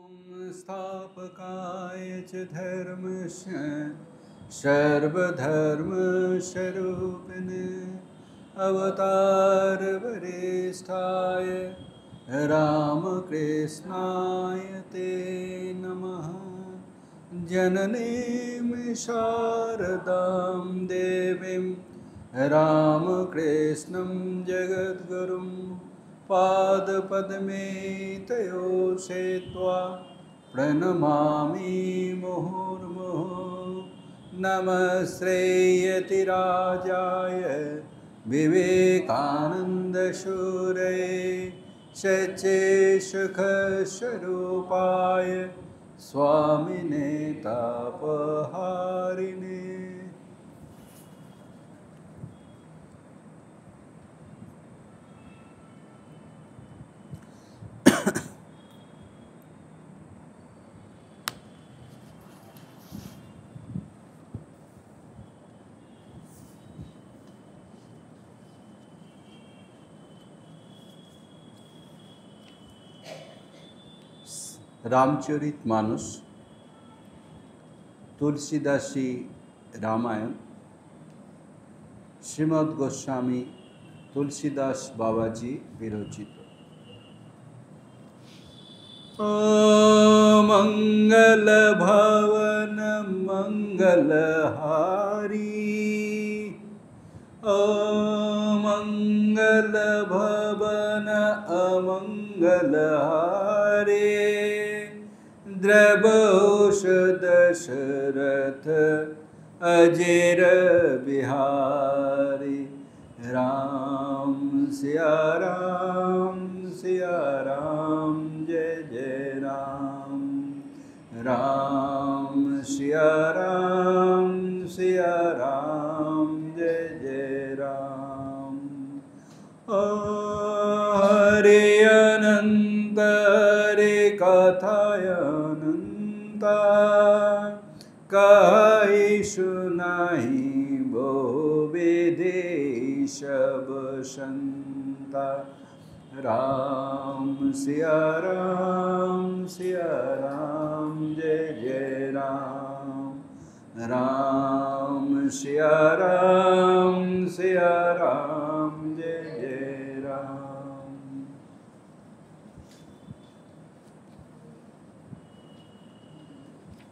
संस्थापकाय च धर्मस्य सर्वधर्मस्वरूपिणे अवतारवरिष्ठाय रामकृष्णाय ते नमः। जननीं शारदां देवीं रामकृष्णं जगद्गुरुं पादपद्मे तयो सेत्वा प्रणमामि मुहुर्मुहुः। नमस्तेऽयतिराजाय विवेकानन्दसूरये सच्चित्सुखस्वरूपाय स्वामिने तापहारिणे। रामचरित मानस, तुलसीदासी रामायण, श्रीमद् गोस्वामी तुलसीदास बाबाजी विरचित। मंगल भवन मंगलहारी, मंगल भवन अमंगलहारी, द्रवोष दशरथ अजेर बिहारी। राम सिया राम जय जय राम। राम सिया राम जय जय राम। हरे अनंत हरे कथायनंता, कहि सुनाहि बहु विधि सब संता। राम सिया राम जय जय राम। राम सिया राम जय जय राम।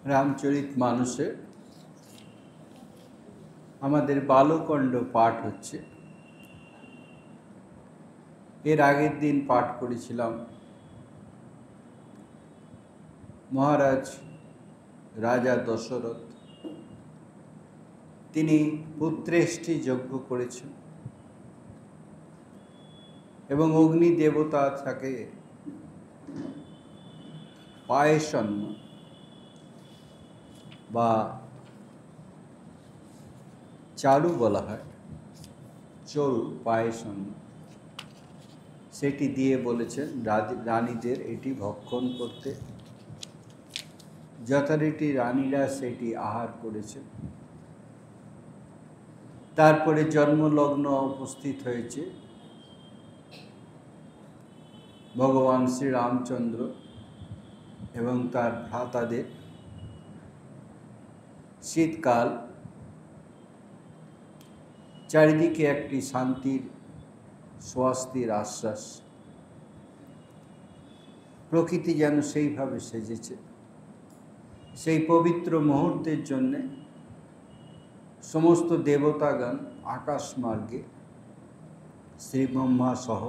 रामचरित मानसे आमादेर बालकण्ड पाठ होच्छे। एर आगेर दिन पाठ करेछिलाम महाराज राजा दशरथ तिनी पुत्रेष्टि यज्ञ करेछेन एवं अग्नि देवता ताके पायसन्न बा चारु बला हय, चरु पायसन्न सेटी दिए बोलेछेन रानीदेर एटी भक्षण करते। यथारीति रानीरा सेटी आहार करेछेन। तारपरे जन्मलग्न उपस्थित हयेछे भगवान श्री रामचंद्र एवं तार भ्रातादेर। शीतकाल, चारिदिके एकटी शांतिर स्वास्तिर आश्वास। प्रकृति जेन सेई भावे सेजेछे। सेई पवित्र मुहूर्तेर जन्य समस्त देवतागण आकाश मार्गे श्री ब्रह्मा सह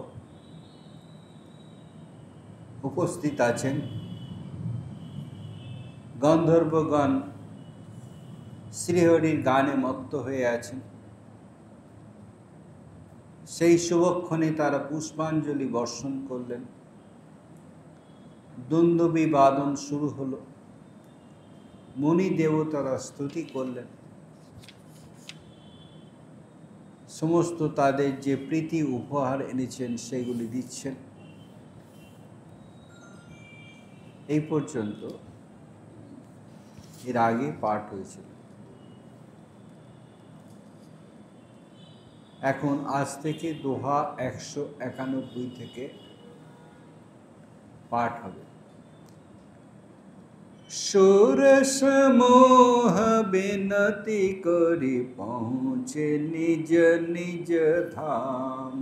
उपस्थित आছেন। गंधर्वगण श्रीहरिर गाने मत्त हये आছেন। সেই শুভক্ষণে তারা পুষ্পাঞ্জলি বর্ষণ করলেন। দুন্দুবি বাদন শুরু হলো। মুনি দেবতারা স্তুতি করলেন। সমস্ত তাদের যে প্রীতি উপহার এনেছেন সেগুলি দিচ্ছেন। এই পর্যন্ত এর আগে পাঠ হয়েছিল। এখন আজ থেকে দোহা 191 থেকে পাঠ হবে। সুর সমূহ বিনতি করি পৌঁছে নিজ নিজ ধাম।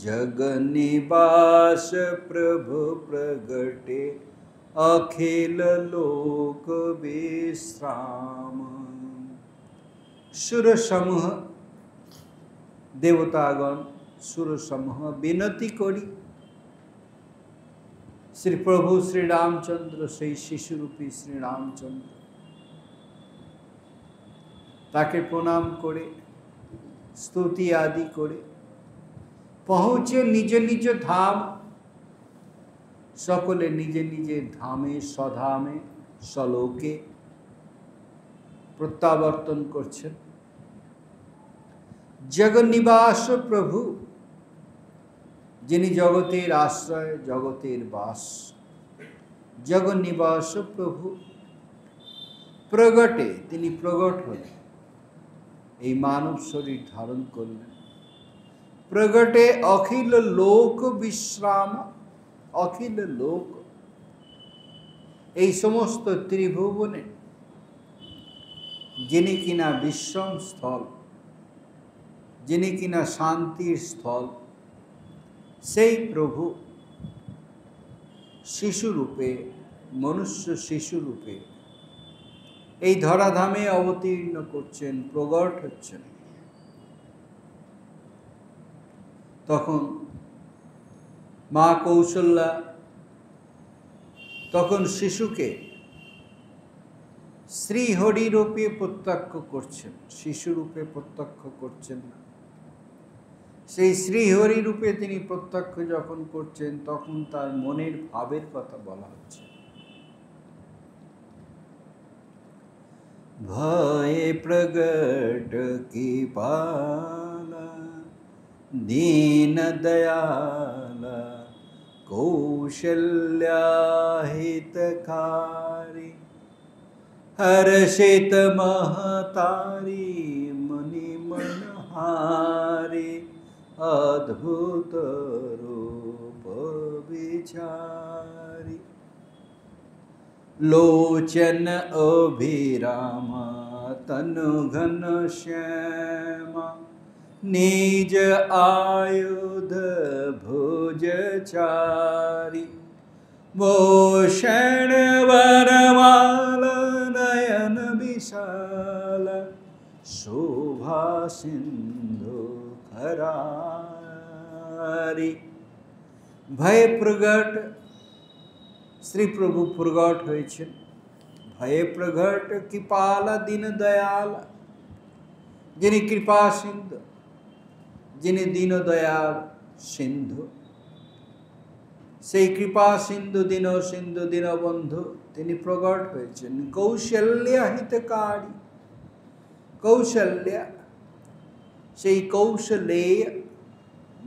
जग निवास प्रभु प्रगटे अखिल लोक विश्राम। सुर समूह देवतागण सुर समूह विनती करी श्री प्रभु श्री रामचंद्र से शिशुरूपी श्री रामचंद्र ताके प्रणाम करे स्तुति आदि करे पहुँचे निज निज धाम। सकले निजे निजे धामे स्वधामे स्वलोके प्रत्यावर्तन करछेन। जगन्निवास प्रभु जिनि जगतेर आश्रय जगतेर बास जगन्निवास प्रभु प्रगटे तिनि प्रगट हलेन এই मानव शरीर धारण करलेन। प्रगटे अखिल लोक विश्राम अखिल लोक এই সমস্ত ত্রিভুবনে যিনি কিনা বিশ্রাম স্থল যিনি কিনা শান্তির স্থল সেই প্রভু শিশু রূপে মনুষ্য শিশু রূপে এই ধরাধামে অবতীর্ণ করছেন প্রগট হচ্ছেন। তখন মা কৌশল্যা তখন শিশুকে শ্রীহরি রূপে প্রত্যক্ষ করছেন, শিশু রূপে প্রত্যক্ষ করছেন না। সেই শ্রীহরি রূপে তিনি প্রত্যক্ষ যখন করছেন তখন তার মনের ভাবের কথা বলা হচ্ছে। ভয়ে প্রগট কৃপালা दीन दयाला कौशल्या हितकारी हर्षित महतारी मुनि मनहारी अद्भुत रूप विचारी लोचन अभिरामा तनु घन श्यामा निज आयुध भुजचारी भूषण वरमाल नयन विशाल शोभा सिंधु खरारी। भय प्रगट श्री प्रभु प्रगट হয়েছেন। भय प्रगट कृपाला दीन दयाल যিনি কৃপা সিন্ধু যিনি দীন দয়াল সিন্ধু সেই কৃপা সিন্ধু দীনবন্ধু তিনি প্রগট হয়েছেন। কৌশল্যা হিতকারী কৌশল্যা সেই কৌশলেয়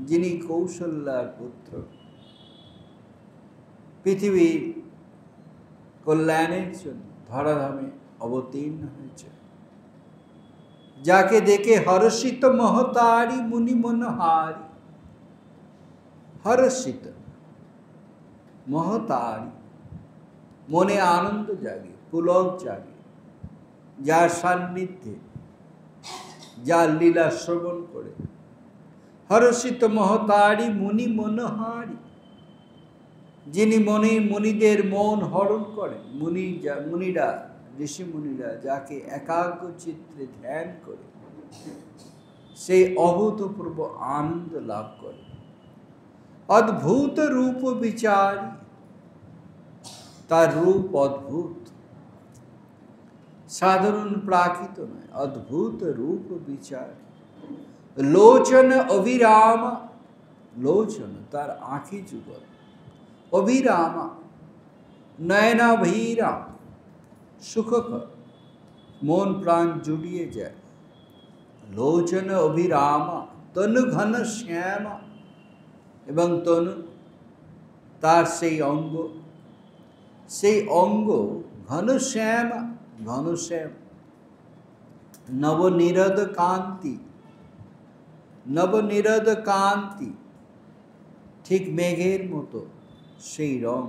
যিনি কৌশল্যার পুত্র পৃথিবীর কল্যাণের জন্য ধরাধামে অবতীর্ণ হয়েছে। যাকে দেখে হর্ষিত মহতারি মুনি মনহারি হর্ষিত মহতারি মনে আনন্দ জাগে পুলক জাগে যার সান্নিধ্যে যার লীলা শ্রবণ করে। হর্ষিত মহতারি মুনি মনহারি যিনি মুনিদের মন হরণ করেন। মুনিরা ঋষি মুনিরা যাকে একাগ্র চিত্রে ধ্যান করে সেই অভূতপূর্ব আনন্দ লাভ করে। অদ্ভুত রূপ বিচারী তার রূপ অদ্ভুত সাধারণ প্রাকৃত নয় অদ্ভুত রূপ বিচারী। লোচন অভিরামা লোচন তার আঁখি যুগল অভিরামা নয়নাভিরাম সুখকর মন প্রাণ জুড়িয়ে যায়। লোচন অভিরামা তনু ঘন শ্যামা এবং তনু তার সেই অঙ্গ ঘন শ্যামা ঘনশ্যাম। নবনিরদ কান্তি ঠিক মেঘের মতো সেই রং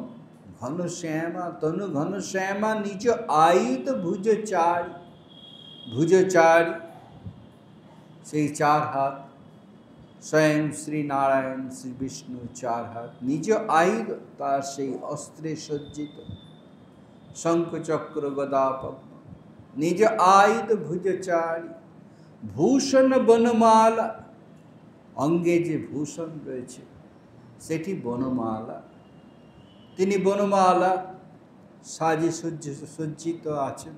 ঘন শ্যামা তনু ঘন শ্যামা নিজ আয়ুধ ভুজচারী। ভুজচারী সেই চার হাত, স্বয়ং শ্রী নারায়ণ শ্রী বিষ্ণু চার হাত, নিজ আয়ুধ তার সেই অস্ত্রে সজ্জিত, শঙ্খ চক্র গদা পদ্ম, নিজ আয়ুধ ভুজচারী। ভূষণ বনমালা, অঙ্গে যে ভূষণ রয়েছে সেটি বনমালা, তিনি বনমালা সাজে সজ্জিত আছেন।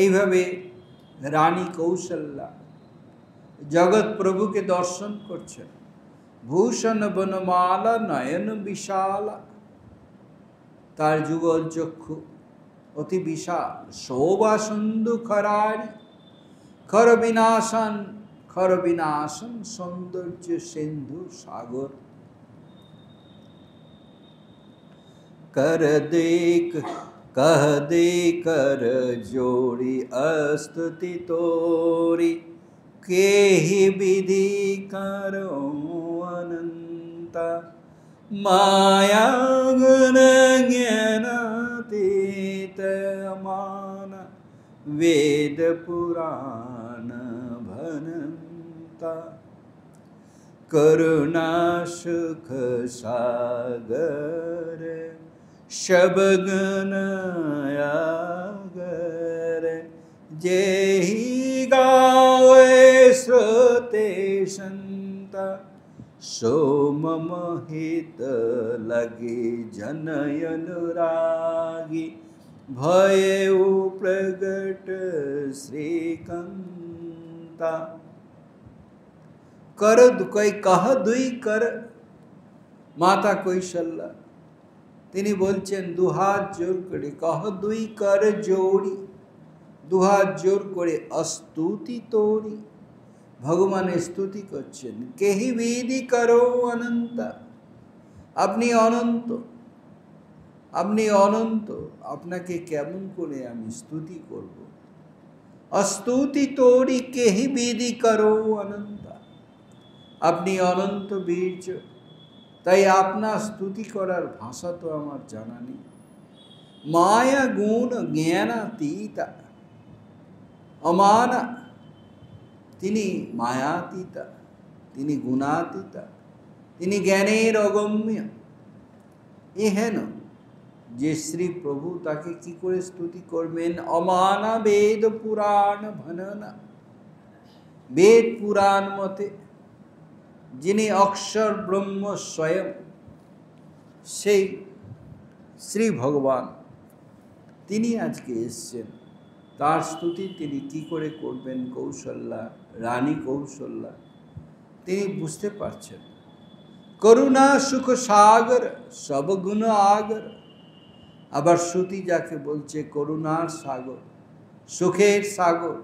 এইভাবে রানী কৌশল্যা জগৎ প্রভুকে দর্শন করছেন। ভূষণ বনমালা নয়ন বিশালা, তার যুগল চক্ষু অতি বিশাল। শোভা সিন্ধু খরারি, খর বিনাশন, খর বিনাশন সৌন্দর্য সিন্ধু সাগর। कर देख कह दे कर जोड़ी अस्तुति तोरी, के ही विधि करो अनंत। माया गुण ज्ञानातीत अमान, वेद पुराण भनंता। करुणा सुख सागर, शबगन आगर। जेहि गावे श्रोते संत, सो मम हित लगे जनय अनुरागी। भयउ प्रगट श्रीकांता। कर कोई कह दुई कर, माता কৌশল্যা তিনি বলছেন দুহাত জোর করে, কহ দুই কর জোড়ি, দুহাত জোর করে অস্তুতি তোরি, ভগবানের স্তুতি করছেন। কেহি বিধি করো অনন্ত, আপনি অনন্ত, আপনি অনন্ত, আপনাকে কেমন করে আমি স্তুতি করব। অস্তুতি তোরি কেহি বিধি করো অনন্ত, আপনি অনন্ত বীর্য, তাই আপনার স্তুতি করার ভাষা তো আমার জানা নেই। মায়া গুণ জ্ঞানাতীতা অমানা, তিনি মায়াতীতা, তিনি গুণাতীতা, তিনি জ্ঞানের অগম্য। এহেন যে শ্রী প্রভু, তাকে কি করে স্তুতি করবেন। অমানা বেদ পুরাণ ভননা, বেদ পুরাণ মতে যিনি অক্ষর ব্রহ্ম স্বয়ং, সেই শ্রী ভগবান তিনি আজকে এসছেন, তার স্তুতি তিনি কি করে করবেন। কৌশল্যা, রানী কৌশল্যা তিনি বুঝতে পারছেন। করুণা সুখ সাগর, সব গুণ আগর। আবার শ্রুতি যাকে বলছে করুণার সাগর, সুখের সাগর।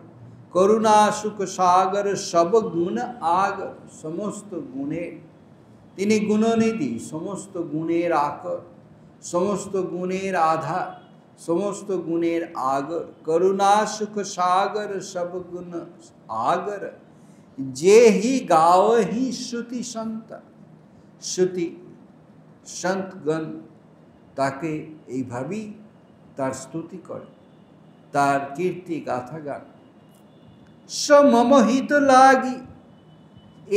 করুণা সুখ সাগর, সব গুণ আগর, সমস্ত গুণের তিনি গুণনিধি, সমস্ত গুণের আকর, সমস্ত গুণের আধার, সমস্ত গুণের আগর। করুণা সুখ সাগর, সব গুণ আগর। যে হি গাও হি শ্রুতি সন্ত, শ্রুতি সন্তগণ তাকে এইভাবেই তার স্তুতি করে, তার কীর্তি গাথা গান। স মম হিত লাগি,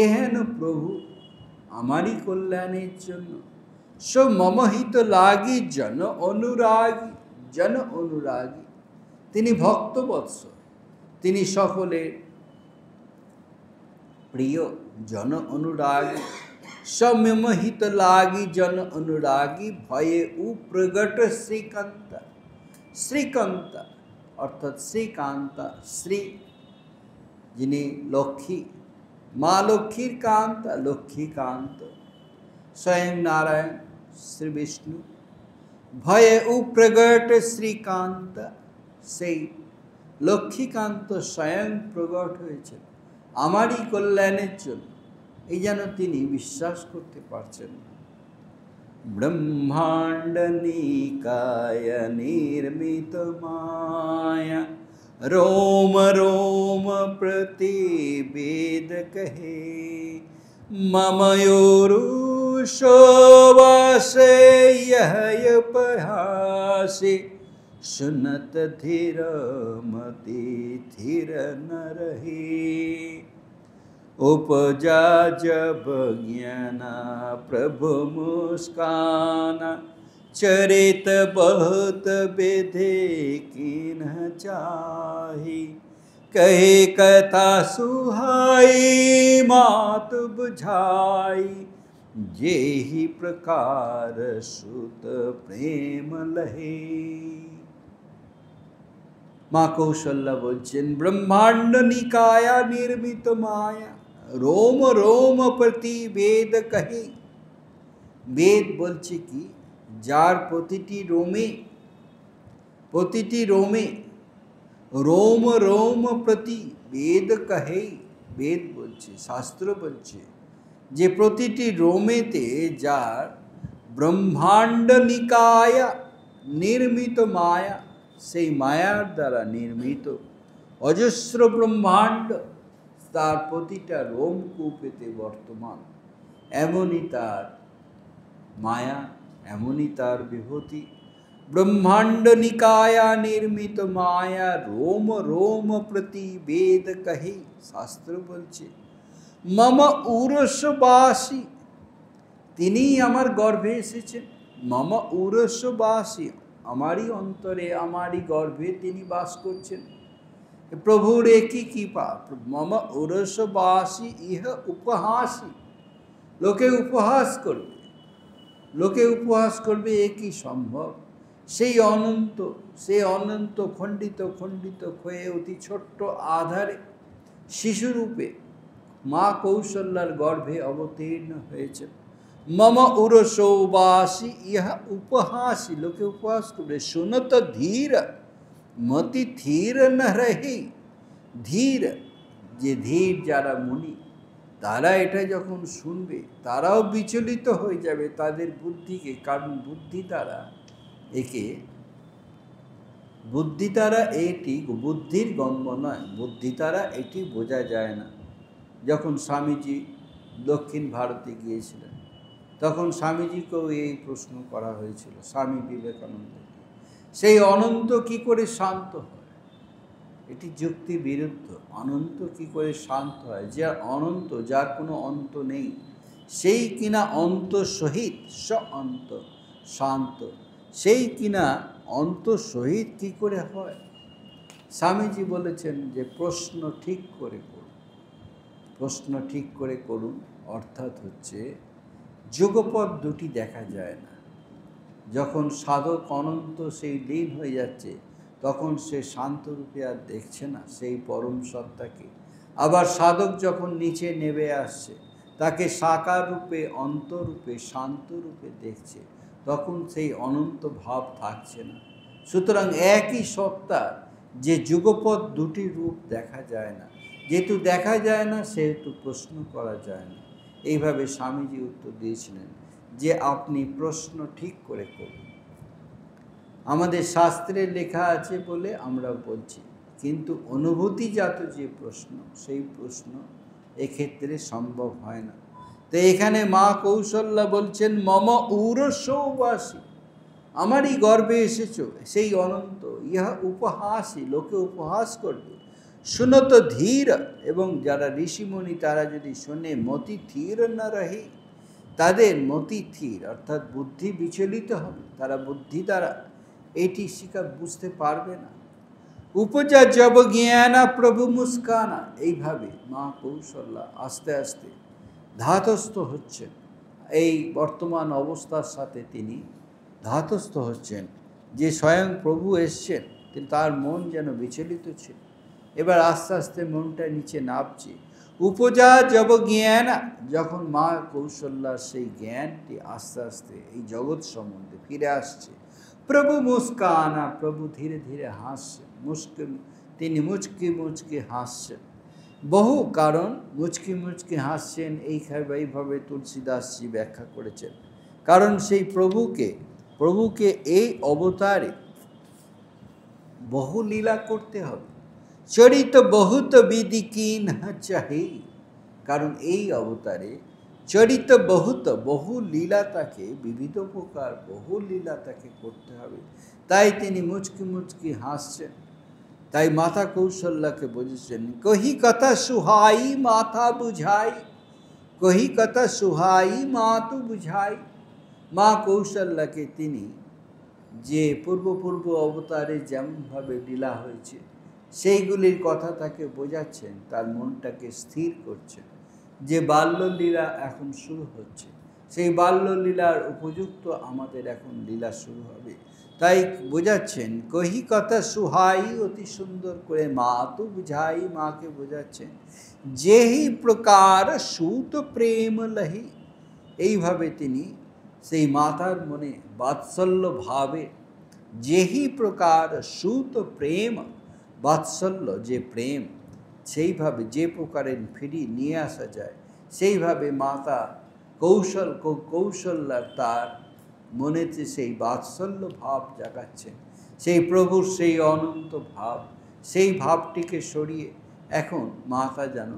এহেন প্রভু আমারই কল্যাণের জন্য। স মম হিত লাগি জন অনুরাগী, জন অনুরাগী, তিনি ভক্তবৎসল, তিনি সকলের প্রিয়। জন অনুরাগী, স মম হিত লাগি জন অনুরাগী। ভয়ে উ প্রগট শ্রীকান্তা, শ্রীকান্তা অর্থাৎ শ্রীকান্তা, শ্রী যিনি লক্ষ্মী, মা লক্ষ্মীর কান্তা, লক্ষ্মীকান্ত স্বয়ং নারায়ণ শ্রী বিষ্ণু। ভয়ে উ প্রগট শ্রীকান্ত, সেই লক্ষ্মীকান্ত স্বয়ং প্রগট হয়েছে আমারই কল্যাণের জন্য, এই যেন তিনি বিশ্বাস করতে পারছেন না। ব্রহ্মাণ্ড নিকায় নির্মিত মায়া, रोम रोम प्रतिवेद कहे। ममयोरुषवासे यह उपहासे सुनत धीर मति धीर न रहे। उपजा जब ज्ञाना प्रभु मुस्काना चरित बहुत विधि कीन्ह चाही। कहे कथा सुहाई मात बुझाई जेहि प्रकार सुत प्रेम लहे। মা কৌশল্যা বলছেন ব্রহ্মাণ্ড নিকায়া নির্মিত মায়া রোম রোম প্রতি বেদ কহে। বেদ বলছে কি, যার প্রতিটি রোমে रोम रोम प्रति वेद कहे। वेद বলছে, শাস্ত্র বলছে যে প্রতিটি রোমেতে যার ব্রহ্মাণ্ড নিকায়া নির্মিত মায়া, সেই মায়ার দ্বারা নির্মিত অজস্র ব্রহ্মাণ্ড তার প্রতিটা রোমকূপেতে বর্তমান। এমনই তার মায়া, এমনই তার বিভূতি। ब्रह्मांड निकाया निर्मित माया रोम रोम प्रति वेद कहे। शास्त्र বলছে मम उरसवासी, তিনি আমার গর্ভে এসেছেন। মম উরসবাসী, আমারই অন্তরে আমারই গর্ভে তিনি বাস করছেন। প্রভুর একই কৃপা। মম উরসবাসী ইহ উপহাসী, লোকে উপহাস করবে একই সম্ভব। সেই অনন্ত খণ্ডিত হয়ে অতি ছোট্ট আধারে শিশুরূপে মা কৌশল্যার গর্ভে অবতীর্ণ হয়েছে। মম উরসৌবাসী ইহা উপহাসী, লোকে উপহাস করবে। শুনত ধীর মতি ধীর না রহে। ধীর, যে ধীর যারা মুনি, তারা এটা যখন শুনবে তারাও বিচলিত হয়ে যাবে তাদের বুদ্ধিকে। কারণ বুদ্ধি দ্বারা এটি বুদ্ধির গম্য নয়, বুদ্ধি দ্বারা এটি বোঝা যায় না। যখন স্বামীজি দক্ষিণ ভারতে গিয়েছিলেন তখন স্বামীজিকেও এই প্রশ্ন করা হয়েছিল, স্বামী বিবেকানন্দ, সেই অনন্ত কি করে শান্ত হয়? এটি যুক্তি বিরুদ্ধ। অনন্ত কি করে শান্ত হয়? যে অনন্ত, যার কোনো অন্ত নেই, সেই কিনা অন্ত সহিত স অন্ত শান্ত, সেই কিনা অন্ত সহিত কি করে হয়? স্বামীজি বলেছেন যে প্রশ্ন ঠিক করে করুন। অর্থাৎ হচ্ছে যুগপৎ দুটি দেখা যায় না। যখন সাধক অনন্ত সেই লীন হয়ে যাচ্ছে তখন সে শান্তরূপে আর দেখছে না সেই পরম সত্তাকে। আবার সাধক যখন নিচে নেমে আসছে তাকে সাকার রূপে, অন্তরূপে, শান্তরূপে দেখছে, তখন সেই অনন্ত ভাব থাকছে না। সুতরাং একই সত্তা যে যুগপৎ দুটি রূপ দেখা যায় না, যেহেতু দেখা যায় না সেহেতু প্রশ্ন করা যায় না। এইভাবে স্বামীজি উত্তর দিয়েছিলেন যে আপনি প্রশ্ন ঠিক করে করুন। আমাদের শাস্ত্রে লেখা আছে বলে আমরা বলছি, কিন্তু অনুভূতিজাত যে প্রশ্ন, সেই প্রশ্ন এক্ষেত্রে সম্ভব হয় না। তো এখানে মা কৌশল্যা বলছেন মম উরসৌবাসী, আমারই গর্ভে এসেছো, সেই অনন্ত। ইহা উপহাসী, লোকে উপহাস করবে। শুনত ধীর, এবং যারা ঋষিমণি তারা যদি শোনে মতি ধীর না রহে, তাদের মতি ধীর অর্থাৎ বুদ্ধি বিচলিত হবে, তারা বুদ্ধি দ্বারা এটি বুঝতে পারবে না। উপজা জব জ্ঞানা প্রভু মুস্কানা, এইভাবে মা কৌশল্যা আস্তে আস্তে ধাতস্থ হচ্ছেন। এই বর্তমান অবস্থার সাথে তিনি ধাতস্থ হচ্ছেন যে স্বয়ং প্রভু এসছেন, কিন্তু তার মন যেন বিচলিত ছিল। এবার আস্তে আস্তে মনটা নিচে নামছে। উপজা জব জ্ঞানা, যখন মা কৌশল্যার সেই জ্ঞানটি আস্তে আস্তে এই জগৎ সম্বন্ধে ফিরে আসছে। প্রভু মুস্কানা, প্রভু ধীরে ধীরে হাসছেন। তিনি মুচকি হাসছেন। বহু কারণ মুচকি হাসছেন এইভাবে তুলসীদাসজি ব্যাখ্যা করেছেন। কারণ সেই প্রভুকে এই অবতারে বহু লীলা করতে হবে। চরিত বহুত বিধি কিন চাহে, কারণ এই অবতারে চরিত বহুত, বহু লীলা তাকে, বিবিধ প্রকার বহু লীলা তাকে করতে হবে। তাই তিনি মুচকি মুচকি হাসছেন। তাই মাতা কৌশল্যাকে বুঝেছেন, কহি কথা সুহাই মাথা বুঝাই, কহি কথা সুহাই মাতু বুঝাই। মা কৌশল্যাকে তিনি যে পূর্ব অবতারে যেমনভাবে লীলা হয়েছে সেইগুলির কথা তাকে বোঝাচ্ছেন, তার মনটাকে স্থির করছেন যে বাল্যলীলা এখন শুরু হচ্ছে, সেই বাল্যলীলার উপযুক্ত আমাদের এখন লীলা শুরু হবে। তাই বোঝাচ্ছেন, কহি কথা সুহাই, অতি সুন্দর করে মা তো বুঝাই, মাকে বোঝাচ্ছেন যেহি প্রকার সুত প্রেম লহি। এইভাবে তিনি সেই মাতার মনে বাৎসল্য ভাবে, যেহি প্রকার সুত প্রেম, বাৎসল্য যে প্রেম, সেইভাবে যে প্রকারের ফিরিয়ে নিয়ে আসা যায়, সেইভাবে মাতা কৌশল্যা তার মনেতে সেই বাৎসল্য ভাব জাগাচ্ছেন। সেই প্রভুর সেই অনন্ত ভাব, সেই ভাবটিকে সরিয়ে এখন মাতা যেন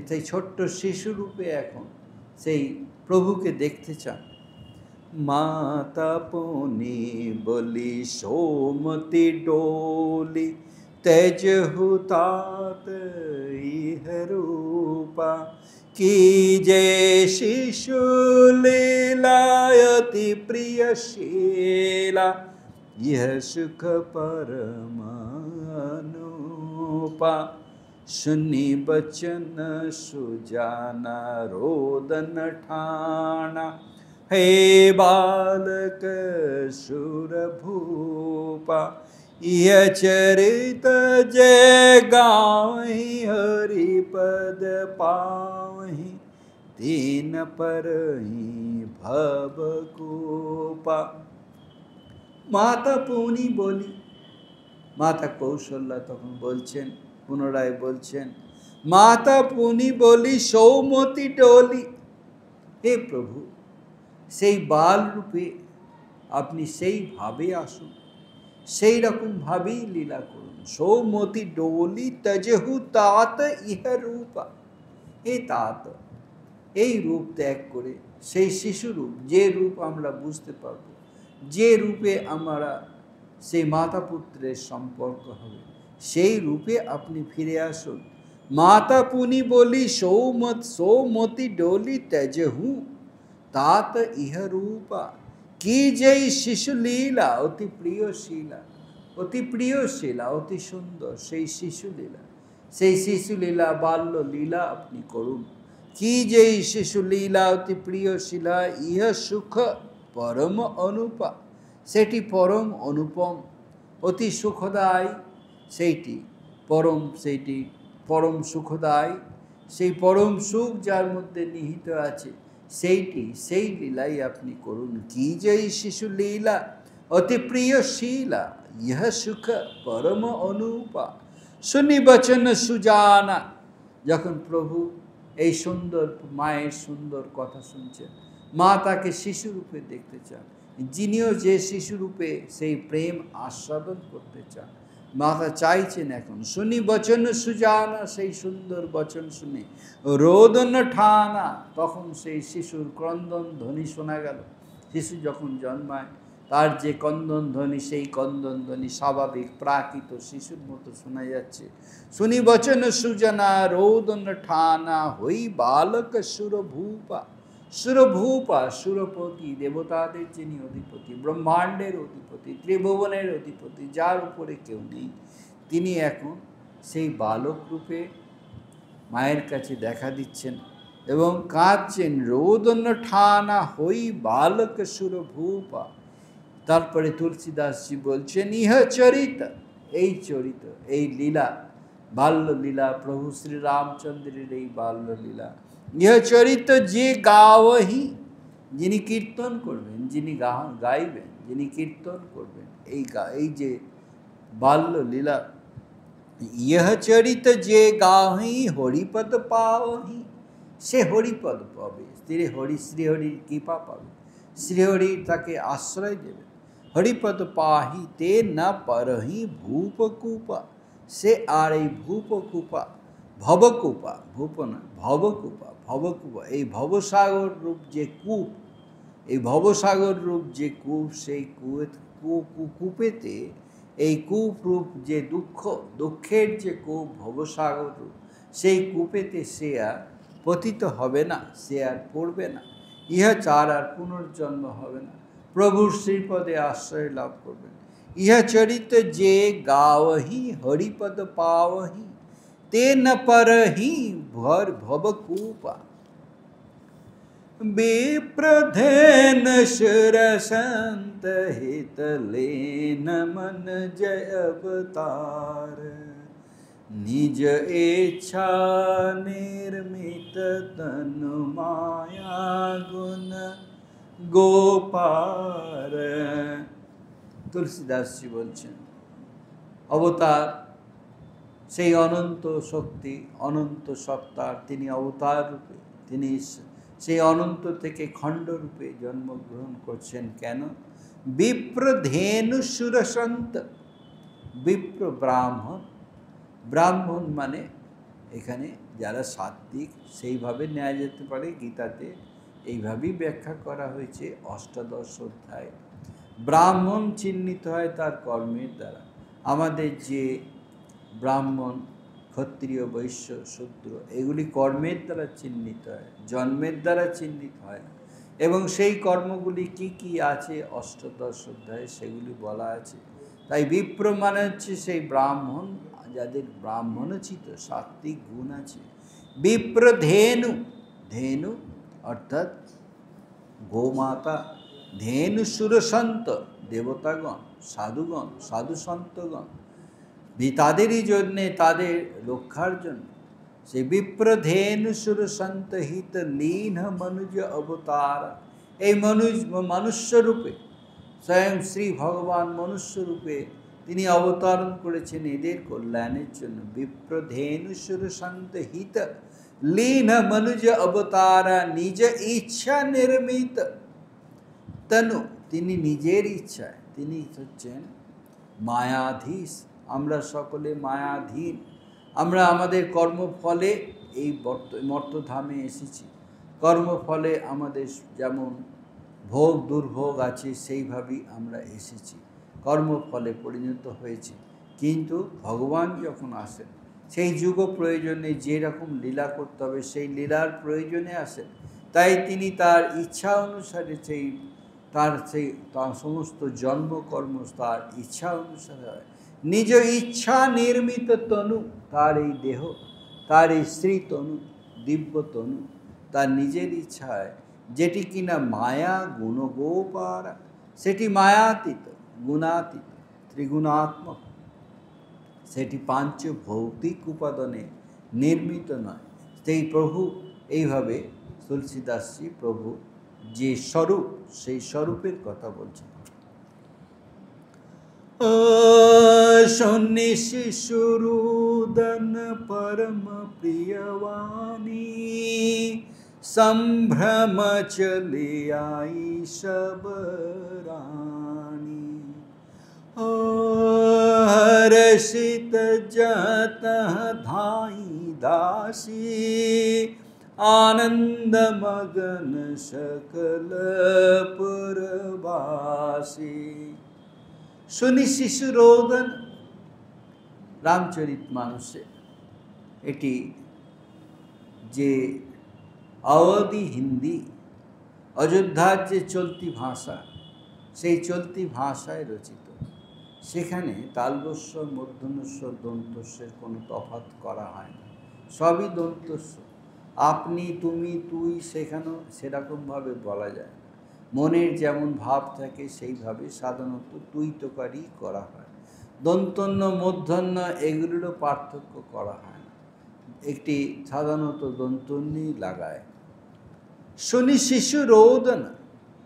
সেই ছোট্ট শিশুরূপে এখন সেই প্রভুকে দেখতে চান। माता पुनि बोली सोमति डोली, तेजहु तात इह रूपा, की जे शिशु लीलायति प्रियशीला, यह सुख परमानुपा। सुनि बचन सुजाना रोदन ठाना, हे बालक सुरभूपा। यह चरित जय गावहि, हरिपद पावहि, दीन परहि भवकूपा। माता पुनि बोली, माता कौशल्या तখন বলছেন, পুনরায় বলছেন, माता पुनि बोली सौमति डोली। हे प्रभु, সেই বাল রূপে আপনি সেইভাবে আসুন, সেই রকমভাবেই লীলা করুন। সৌমতি ডোলি তজহু তাত ইহ রূপা। এই তাত, এই রূপ ত্যাগ করে সেই শিশুরূপ, যে রূপ আমরা বুঝতে পারব, যে রূপে আমরা সেই মাতা পুত্রের সম্পর্ক হবে, সেই রূপে আপনি ফিরে আসুন। মাতা পুনি বলি সৌমতি ডোলি তজহু तात इह रूपा, की जय शिशु लीला, অতি প্রিয়শীলা, অতি প্রিয়শীলা, অতি সুন্দর সেই শিশু লীলা, সেই শিশু লীলা বাল্য লীলা আপনি করুন। কি যেই শিশু লীলা অতি প্রিয়শীলা, ইহ সুখ পরম অনুপা, সেটি পরম অনুপম, অতি সুখদায়ী, সেইটি পরম সুখদায়ী, সেই পরম সুখ যার মধ্যে নিহিত আছে, সেইটি সেই লীলাই আপনি করুন। কি যেই শিশু লীলা অতি প্রিয়শীলা, ইহ সুখ পরম অনুপা। শুনি বচন সুজানা, যখন প্রভু এই সুন্দর মায়ের সুন্দর কথা শুনছেন, মা তাকে শিশুরূপে দেখতে চান, যিনিও যে শিশুরূপে সেই প্রেম আস্বাদন করতে চান, মাতা চাইছেন এখন। শুনি বচন সুজানা, সেই সুন্দর বচন শুনে রোদন ঠানা, তখন সেই শিশুর ক্রন্দন ধ্বনি শোনা গেল। শিশু যখন জন্মায় তার যে কন্দন ধ্বনি, সেই কন্দন ধ্বনি স্বাভাবিক প্রাকৃত শিশুর মতো শোনা যাচ্ছে। শুনি বচন সুজানা রোদন ঠানা, হই বালক সুরভূপা। সুরভূপা, সুরপতি, দেবতাদের যিনি অধিপতি, ব্রহ্মাণ্ডের অধিপতি, ত্রিভুবনের অধিপতি, যার উপরে কেউ নেই, তিনি এখন সেই বালক রূপে মায়ের কাছে দেখা দিচ্ছেন এবং কাঁদছেন। রোদন ঠানা হই বালক সুরভূপা। তারপরে তুলসীদাসজি বলছেন, ইহ চরিত, এই চরিত, এই লীলা, বাল্যলীলা, প্রভু শ্রী রামচন্দ্রের এই বাল্যলীলা, ইহ চরিত যে গাওহি, যিনি কীর্তন করবেন, যিনি গাইবেন, যিনি কীর্তন করবেন, এই যে বাল্যলীলা, ইহ চরিত যে গাহি হরিপদ পাওহি, সে হরিপদ পাবে, শ্রীহরির কৃপা পাবে, শ্রীহরি তাকে আশ্রয় দেবে। হরিপদ পাহি তে না পরহি ভূপকূপা, সে আর এই ভূপকূপা, ভবকূপা, ভূপনা ভবকূপা, ভবকূপা, এই ভবসাগর রূপ যে কূপ, এই ভবসাগর রূপ যে কূপ, সেই কূপেতে এই কূপ রূপ যে দুঃখের যে কূপ ভবসাগর রূপ, সেই কূপেতে সে আর পতিত হবে না, সে আর পড়বে না, ইহা চার আর পুনর্জন্ম হবে না, প্রভুর শ্রীপদে আশ্রয় লাভ করবেন। ইহা চরিত যে গাওহি হরিপদ পাওহি, ते न परहि भर भवकूपा। विप्रधेन शरसंत हित लेन मन जय अवतार, निज इच्छा निर्मित तनु माया गुण गोपार। तुलसीदास जी बोलছেন अवतार সেই অনন্ত শক্তি, অনন্ত সত্তার তিনি অবতার রূপে, তিনি সেই অনন্ত থেকে খণ্ডরূপে জন্মগ্রহণ করছেন। কেন? বিপ্রধেনু সুরসন্ত, বিপ্র ব্রাহ্মণ, ব্রাহ্মণ মানে এখানে যারা সাত্বিক সেইভাবে নেওয়া যেতে পারে, গীতাতে এইভাবেই ব্যাখ্যা করা হয়েছে। অষ্টাদশ অধ্যায় ব্রাহ্মণ চিহ্নিত হয় তার কর্মের দ্বারা। আমাদের যে ব্রাহ্মণ, ক্ষত্রিয়, বৈশ্য, শূদ্র এগুলি কর্মের দ্বারা চিহ্নিত হয়, জন্মের দ্বারা চিহ্নিত হয় না। এবং সেই কর্মগুলি কি কি আছে অষ্টাদশ অধ্যায়ে সেগুলি বলা আছে। তাই বিপ্র মানে হচ্ছে সেই ব্রাহ্মণ যাদের ব্রাহ্মণোচিত সাত্বিক গুণ আছে। বিপ্র ধেনু, ধেনু অর্থাৎ গোমাতা, ধেনু সুরসন্ত দেবতাগণ, সাধুগণ, সাধু সন্তগণ, তাদেরই জন্যে, তাদের রক্ষার জন্য সেই বিপ্রধেনু সুরসন্ত হিত লীন মনুজ অবতার। এই মনুষ্যরূপে স্বয়ং শ্রী ভগবান মনুষ্যরূপে তিনি অবতরণ করেছেন এদের কল্যাণের জন্য। বিপ্রধেনু সুরসন্ত হিত লীন মনুজ অবতার, নিজ ইচ্ছা নির্মিত তনু, তিনি নিজের ইচ্ছায়, তিনি হচ্ছেন মায়াধীশ। আমরা সকলে মায়াধীন, আমরা আমাদের কর্মফলে এই মর্তধামে এসেছি। কর্মফলে আমাদের যেমন ভোগ দুর্ভোগ আছে সেইভাবেই আমরা এসেছি, কর্মফলে পরিণত হয়েছি। কিন্তু ভগবান যখন আসেন সেই যুগ প্রয়োজনে যেরকম লীলা করতে হবে সেই লীলার প্রয়োজনে আসেন। তাই তিনি তার ইচ্ছা অনুসারে তার সমস্ত জন্মকর্ম তার ইচ্ছা অনুসারে হয়। নিজ ইচ্ছা নির্মিত তনু, তার এই দেহ, তার এই শ্রী তনু, দিব্য তনু তার নিজের ইচ্ছায়, যেটি কিনা মায়া গুণগোপার, সেটি মায়াতীত, গুণাতীত, ত্রিগুণাত্মক, সেটি পাঞ্চ ভৌতিক উপাদানে নির্মিত নয়। সেই প্রভু এইভাবে তুলসীদাসজি প্রভু যে স্বরূপ, সেই স্বরূপের কথা বলছেন। শূন্য শিশুরুদন পরম প্রিয়বাণী, संभ्रम चले आई सब रानी। हर्षित जत धाई दासी, आनंद मगन सकल पुरवासी। শুনি শিশু রোদন, রামচরিতমানসে এটি যে अवधि हिंदी, अयोध्यार जे चलती भाषा, সেই চলতি ভাষায় রচিত। সেখানে তালবস্য, মূর্ধন্যস্ব, দন্তস্বের কোনো তফাৎ করা হয় না, সবই দন্তস্ব। আপনি, তুমি, তুই সেখানেও সেরকমভাবে বলা যায় না। মনের যেমন ভাব থাকে সেইভাবে সাধারণত তুই তোকারি করা হয়। দন্তন্য, মূর্ধন্য এগুলিরও পার্থক্য করা হয় না, একটি সাধারণত দন্তন্যই লাগায়। শনি শিশু রোদন,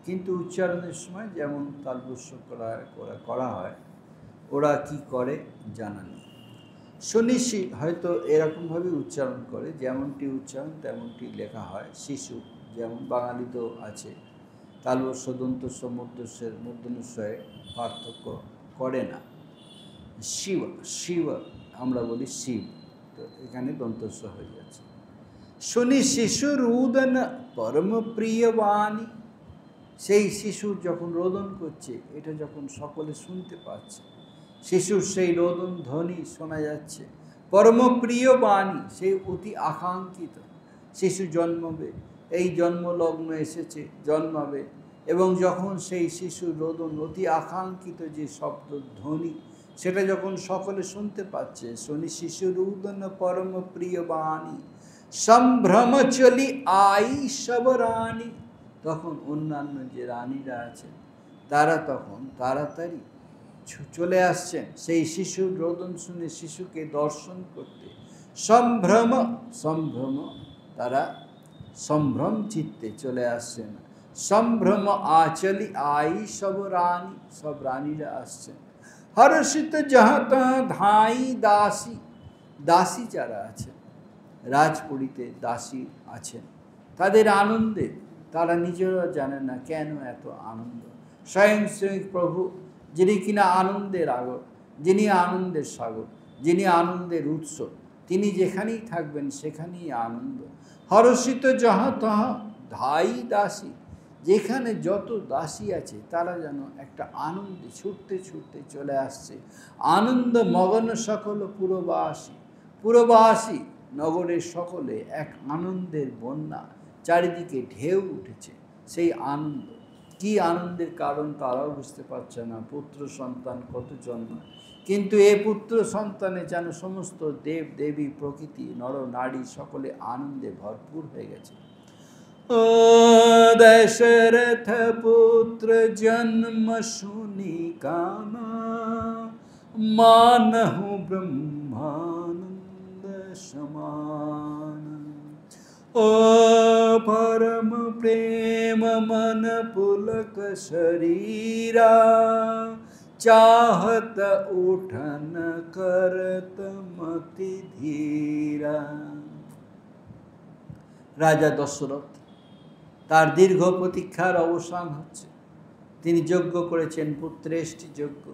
কিন্তু উচ্চারণের সময় যেমন তালবস্য করা হয়, ওরা কি করে জানা নেই। শনি হয়তো এরকমভাবে উচ্চারণ করে, যেমনটি উচ্চারণ তেমনটি লেখা হয়। শিশু যেমন বাঙালিতেও আছে, তালবস্য, দন্তস্ব, মূর্ধন্যস্বয়ে পার্থক্য করে না। শিব, শিব আমরা বলি শিব, তো এখানে দন্তস্ব হয়ে যাচ্ছে। শুনি শিশু রুদন পরম প্রিয় বাণী, সেই শিশু যখন রোদন করছে এটা যখন সকলে শুনতে পাচ্ছে, শিশুর সেই রোদন ধ্বনি শোনা যাচ্ছে, পরম প্রিয় বাণী, সেই অতি আকাঙ্ক্ষিত শিশু জন্মবে, এই জন্মলগ্ন এসেছে, জন্মাবে, এবং যখন সেই শিশুর রোদন অতি আকাঙ্ক্ষিত যে শব্দ ধ্বনি সেটা যখন সকলে শুনতে পাচ্ছে, শুনি শিশু রোদন পরম প্রিয় বাণী, সম্ভ্রম চলি আই সব রানী, তখন অন্যান্য যে রানীরা আছেন তারা তখন তাড়াতাড়ি চলে আসছেন সেই শিশুর রোদন শুনে শিশুকে দর্শন করতে। সম্ভ্রম, সম্ভ্রম, তারা সম্ভ্রম চিত্তে চলে আসছেন। সম্ভ্রম আচলি আই সব রানী, সব রানীরা আসছেন। হর্ষিত যাহা ধাই দাসী, দাসী যারা আছেন রাজপুরীতে দাসী আছেন, তাদের আনন্দে তারা নিজেরা জানেন না কেন এত আনন্দ। স্বয়ং স্বয়ং প্রভু যিনি কিনা আনন্দের আগর, যিনি আনন্দের সাগর, যিনি আনন্দের উৎস, তিনি যেখানেই থাকবেন সেখানেই আনন্দ। হর্ষিত যাহা তাহা ধাই দাসী, যেখানে যত দাসী আছে তারা যেন একটা আনন্দে ছুটতে ছুটতে চলে আসছে। আনন্দ মগন সকল পুরবাসী, পুরবাসী নগরের সকলে এক আনন্দের বন্যা, চারিদিকে ঢেউ উঠেছে। সেই আনন্দ, কি আনন্দের কারণ তারাও বুঝতে পারছে না। পুত্র সন্তান কত জন্মায়, কিন্তু এ পুত্র সন্তানে যেন সমস্ত দেব দেবী প্রকৃতি নর নারী সকলে আনন্দে ভরপুর হয়ে গেছে। ও দশরথ পুত্র জন্ম শুনি কানা, মানহু ব্রহ্মানন্দ সমান। ও परम प्रेम मन पुलक शरीरा, चाहत उठन करत मति धीरा। রাজা দশরথ, তার দীর্ঘ প্রতীক্ষার অবসান হচ্ছে। তিনি যজ্ঞ করেছেন, পুত্রেষ্টি যজ্ঞ।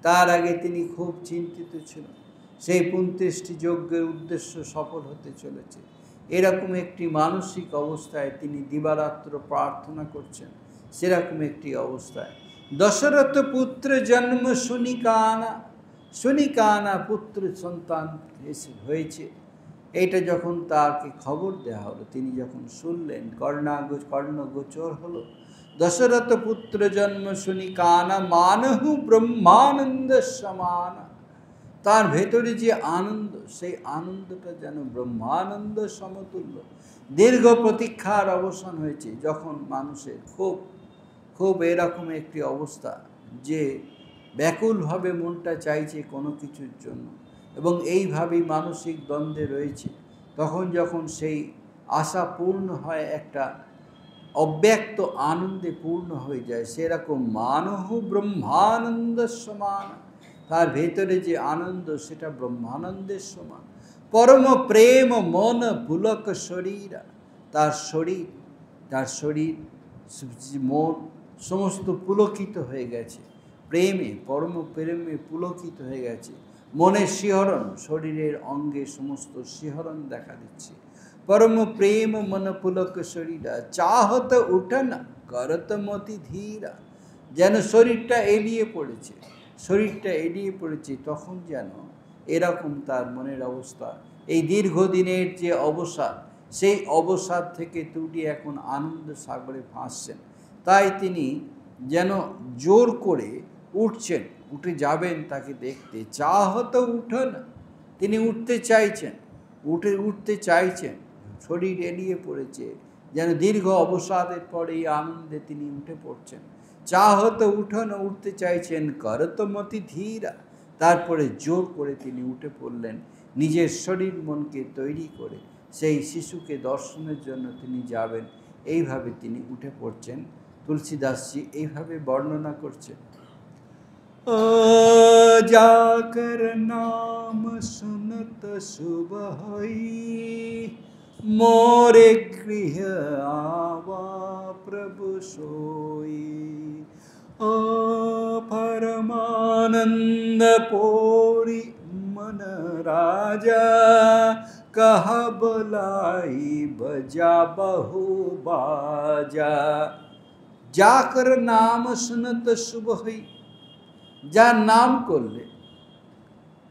তার আগে তিনি খুব চিন্তিত ছিলেন, সেই পুত্রেষ্টি যজ্ঞের উদ্দেশ্য সফল হতে চলেছে। এরকম একটি মানসিক অবস্থায় তিনি দিবারাত্র প্রার্থনা করছেন। সেরকম একটি অবস্থায় দশরথ পুত্র জন্ম শুনি কানা, শুনি কানা পুত্র সন্তান হয়েছে, এইটা যখন তাকে খবর দেওয়া হলো, তিনি যখন শুনলেন, কর্ণগোচর হলো, দশরথ পুত্র জন্ম শুনি কানা, মানহু ব্রহ্মানন্দ সমান। তার ভেতরে যে আনন্দ, সেই আনন্দটা যেন ব্রহ্মানন্দ সমতুল্য। দীর্ঘ প্রতীক্ষার অবসান হয়েছে, যখন মানুষের খুব খুব এরকম একটি অবস্থা যে ব্যাকুলভাবে মনটা চাইছে কোনো কিছুর জন্য, এবং এইভাবেই মানসিক দ্বন্দ্বে রয়েছে, তখন যখন সেই আশা পূর্ণ হয়, একটা অব্যক্ত আনন্দে পূর্ণ হয়ে যায়, সেরকম মানহু ব্রহ্মানন্দ সমান। তার ভেতরে যে আনন্দ সেটা ব্রহ্মানন্দের সমান। পরম প্রেম মন পুলক শরীরা, তার শরীর মন সমস্ত পুলকিত হয়ে গেছে প্রেমে, পরম প্রেমে পুলকিত হয়ে গেছে। মনের শিহরণ, শরীরের অঙ্গে সমস্ত শিহরণ দেখা দিচ্ছে। পরম প্রেম মন পুলক শরীরা, চাহত উঠন করত মতি ধীরা, যেন শরীরটা এলিয়ে পড়েছে, শরীরটা এড়িয়ে পড়েছে, তখন যেন এরকম তার মনের অবস্থা। এই দীর্ঘদিনের যে অবসাদ, সেই অবসাদ থেকে তিনি এখন আনন্দ সাগরে ভাসছেন। তাই তিনি যেন জোর করে উঠছেন, উঠে যাবেন তাকে দেখতে। চাহত উঠন, তিনি উঠতে চাইছেন, উঠতে চাইছেন, শরীর এড়িয়ে পড়েছে, যেন দীর্ঘ অবসাদের পরে এই আনন্দে তিনি উঠে পড়ছেন। চাহত উঠন, উঠতে চাইছেন, করত মতি ধীরা, তারপরে জোর করে তিনি উঠে পড়লেন, নিজের শরীর মনকে তৈরি করে সেই শিশুকে দর্শনের জন্য তিনি যাবেন। এইভাবে তিনি উঠে পড়ছেন। তুলসীদাসজি এইভাবে বর্ণনা করছেন। ও যাকর নাম শুনত শুভ হই, मोरे गृह आवा प्रभु सोई। ओ परमानंद पोरी मन राजा कह बुलाई बजा बहु बाजा जाकर नाम सुनत शुभ हई যার নাম করলে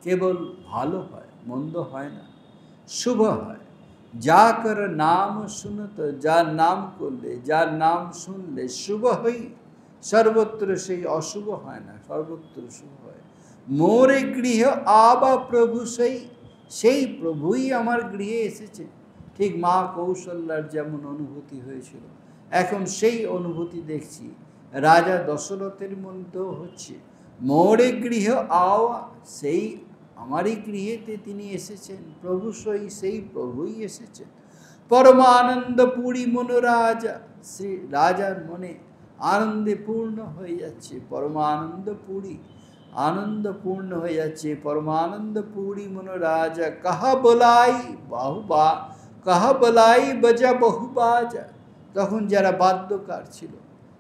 কেবল ভালো হয় মন্দ হয় না শুভ হয় যাकर नाम सुनत যার নাম করলে যার নাম শুনলে শুভ হই সর্বত্র সেই অশুভ হয় না সর্বত্র শুভ হয় মোরে গৃহ আবা প্রভু সেই প্রভুই আমার গৃহে এসেছে ঠিক মা কৌশল্যার যেমন অনুভূতি হয়েছিল এখন সেই অনুভূতি দেখছি রাজা দশরথের মধ্যেও হচ্ছে মোরে গৃহ আওয়া সেই আমারই গৃহেতে তিনি এসেছেন প্রভু সেই প্রভুই এসেছেন পরমানন্দ পুরী মনোরাজা শ্রী রাজার মনে আনন্দে পূর্ণ হয়ে যাচ্ছে পরমানন্দ পুরী आनंद पूर्ण हो जाच्छे परमानंद पूरी मनोराजा कहा बलाई बाहुबा कहा बलाई बजा बहुबाजा तखन যারা বাদ্যকার ছিল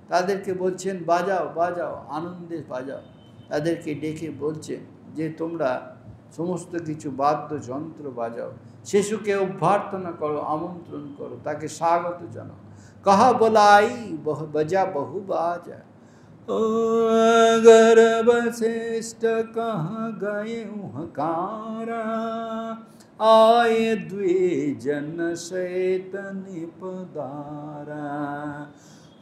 তাদেরকে বলছেন বাজাও বাজাও আনন্দে বাজাও তাদেরকে ডেকে বলছেন যে তোমরা সমস্ত কিছু বাদ্যযন্ত্র বাজাও শিশুকে অভ্যর্থনা করো আমন্ত্রণ করো তাকে স্বাগত জানাও कहा बलाई बजा बहुबाजा गर्भ श्रेष्ठ कहाँ गए हकारा आए द्विजन शैतन पदारा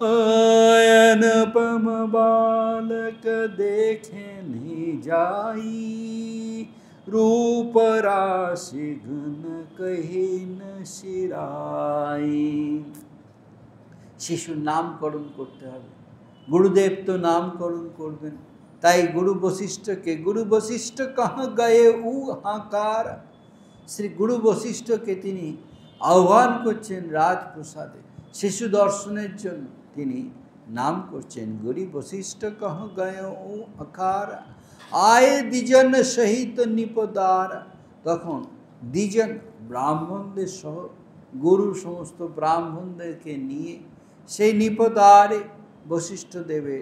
अनुपम बालक देखे नहीं जाई रूप राशि गुण कही न शिराई शिशुर नामकरण करते हैं गुरुदेव तो नामकरण करबें ताई गुरु वशिष्ठ के गुरु वशिष्ठ कहाँ गए ऊ हाकार श्री गुरु वशिष्ठ के तिनी आह्वान करছেন राजप्रसादे शिशु दर्शनेर जन्य तिनी नाम करছেন गुरु वशिष्ठ कहाँ गए ऊ हाकार आए द्विजन सहित निपदारा तखन द्विजन ब्राह्मणদের सह गुरु समस्त ब्राह्मणদেরকে নিয়ে সেই নিপদারে वशिष्ठ देवे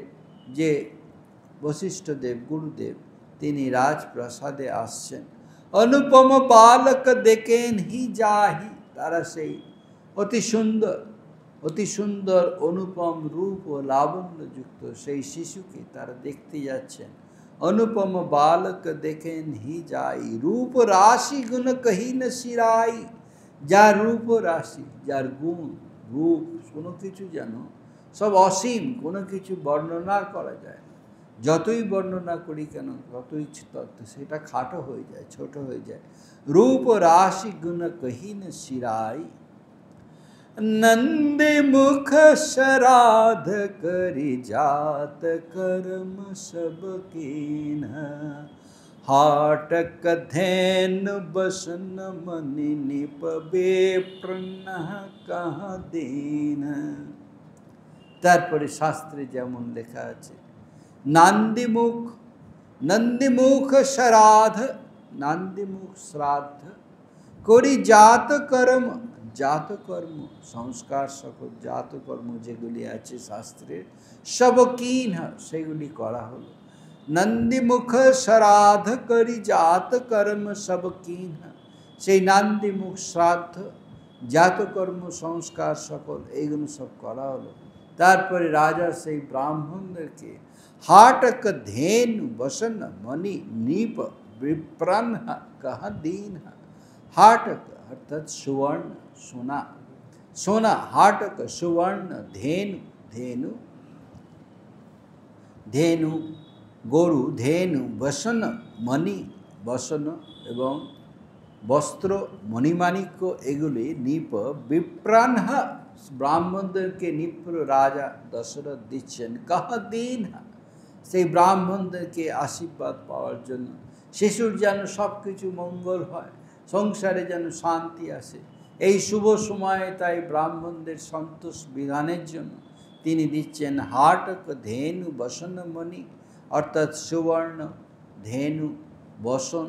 जे वशिष्ठ देव गुरुदेव तिनी राजप्रसादे आसছেন अनुपम बालक देखेन ही जाहि तारा सेई अति सुंदर अनुपम रूप और लावण्य युक्त सेई शिशुके तारा देखते जाच्छेन अनुपम बालक देखेन ही जाई रूप राशि गुण कही न शिराई जार रूप राशि जार गुण रूप कोनो किछु जानो सब असीम कोनो किछु वर्णना करा जाए যতই বর্ণনা করি কেন ততই তত্ত্ব সেটা খাটো হয়ে যায় ছোট হয়ে যায় रूप राशि गुण कही न शिराई नंद मुख श्राद्ध करि जात कर्म सब कीन हाटक धैन बसन मनि निपबे प्रण कहाँ दीन तारपरे शास्त्रे जेमन लेखा आछे नंदीमुख श्राद्ध नंदीमुख श्राद्ध करी जात कर्म संस्कार सकल जात कर्म जेगुली आछे शास्त्रेर सब कीन सेगुली करा हलो नंदीमुख श्राद्ध करी जात कर्म सब कीन से नंदीमुख श्राद्ध जात कर्म संस्कार सकल एगुलो सब करा हलो तारपरे राजा से ब्राह्मणदेरके हाटक धेनु बसन मणि नीप विप्रान कहा दीन हाटक अर्थात सुवर्ण सोना सोना हाटक सुवर्ण धेनु धेनु धेनु गरु धेनु बसन मणि बसन एवं वस्त्र मणिमाणिक्य एगुली नीप विप्रान ब्राह्मणदेरके निप्र राजा दशरथ दिच्छेन कहा दीन से ब्राह्मणदेरके आशीर्वाद पाওয়ার জন্য शिशुर যেন सबकिछु मंगल হয় संसारे যেন शांति आसे এই শুভ সময়ে তাই ব্রাহ্মণদের সন্তোষ বিধানের জন্য তিনি দিচ্ছেন হাটক ধেনু বসন মণি অর্থাৎ সুবর্ণ ধেনু বসন